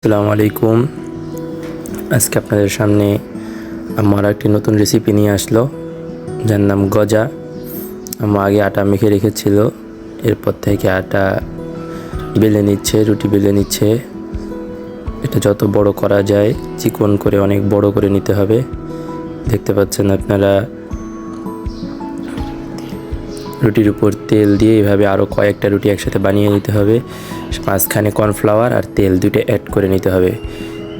আসসালামু আলাইকুম। আজকে আপনাদের সামনে আমার একটি নতুন রেসিপি নিয়ে আসলো, যার নাম গজা। আমার আগে আটা মেখে রেখেছিল, এরপর থেকে আটা বেলে নিচ্ছে, রুটি বেলে নিচ্ছে। এটা যত বড় করা যায় চিকন করে অনেক বড় করে নিতে হবে। দেখতে পাচ্ছেন আপনারা, রুটির উপর তেল দিয়ে এভাবে আরও কয়েকটা রুটি একসাথে বানিয়ে নিতে হবে। মাঝখানে কর্নফ্লাওয়ার আর তেল দুটো অ্যাড করে নিতে হবে।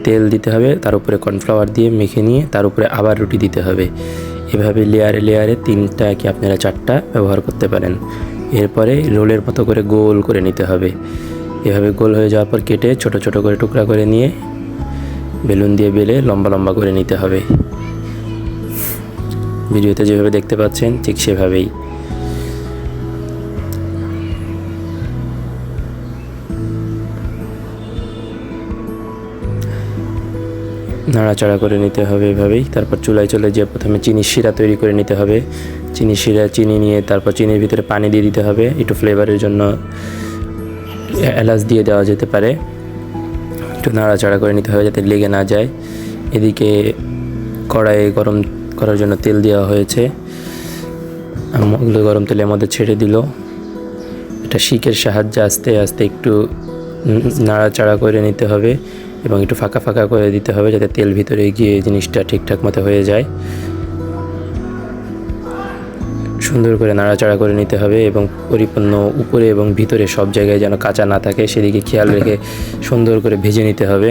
তেল দিতে হবে, তার উপরে কর্নফ্লাওয়ার দিয়ে মেখে নিয়ে তার উপরে আবার রুটি দিতে হবে। এভাবে লেয়ারে লেয়ারে 3টা কি আপনারা 4টা ব্যবহার করতে পারেন। এরপরে রোলের মতো করে গোল করে নিতে হবে। এভাবে গোল হয়ে যাওয়ার পর কেটে ছোট ছোট করে টুকরা করে নিয়ে বেলুন দিয়ে বেলে লম্বা লম্বা করে নিতে হবে। ভিডিওতে যেভাবে দেখতে পাচ্ছেন ঠিক সেভাবেই। নাড়াচাড়া করে নিতে হবে এভাবেই। তারপর চুলায় চলে যেয়ে প্রথমে চিনির শিরা তৈরি করে নিতে হবে। চিনি নিয়ে তারপর চিনির ভিতরে পানি দিয়ে দিতে হবে। একটু ফ্লেভারের জন্য এলাচ দিয়ে দেওয়া যেতে পারে। একটু নাড়াচাড়া করে নিতে হবে যাতে লেগে না যায়। এদিকে কড়াইয়ে গরম করার জন্য তেল দেওয়া হয়েছে। গরম তেলের মধ্যে ছেড়ে দিল। এটা শিকের সাহায্যে আস্তে আস্তে একটু নাড়াচাড়া করে নিতে হবে এবং একটু ফাঁকা ফাঁকা করে দিতে হবে যাতে তেল ভিতরে গিয়ে জিনিসটা ঠিকঠাক মতো হয়ে যায়। সুন্দর করে নাড়াচাড়া করে নিতে হবে এবং পরিপূর্ণ উপরে এবং ভিতরে সব জায়গায় যেন কাঁচা না থাকে সেদিকে খেয়াল রেখে সুন্দর করে ভেজে নিতে হবে।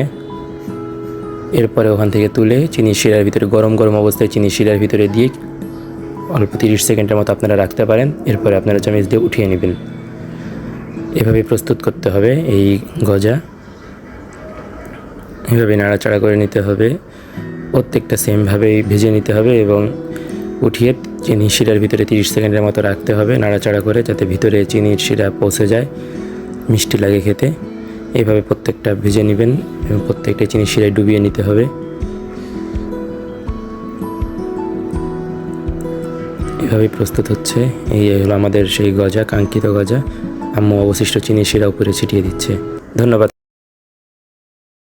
এরপরে ওখান থেকে তুলে চিনির শিরার ভিতরে গরম গরম অবস্থায় চিনির শিরার ভিতরে দিয়ে অল্প 30 সেকেন্ডের মতো আপনারা রাখতে পারেন। এরপরে আপনারা চামচ দিয়ে উঠিয়ে নেবেন। এভাবে প্রস্তুত করতে হবে এই গজা। এভাবে নাড়াচাড়া করে নিতে হবে, প্রত্যেকটা সেমভাবেই ভেজে নিতে হবে এবং উঠিয়ে চিনির শিরার ভিতরে 30 সেকেন্ডের মতো রাখতে হবে নাড়াচাড়া করে, যাতে ভিতরে চিনির শিরা পৌঁছে যায়, মিষ্টি লাগে খেতে। এইভাবে প্রত্যেকটা ভেজে নেবেন এবং প্রত্যেকটা চিনির শিরায় ডুবিয়ে নিতে হবে। এভাবেই প্রস্তুত হচ্ছে। এই হলো আমাদের সেই গজা, কাঙ্ক্ষিত গজা। আম্মু অবশিষ্ট চিনির শিরা উপরে ছিটিয়ে দিচ্ছে। ধন্যবাদ।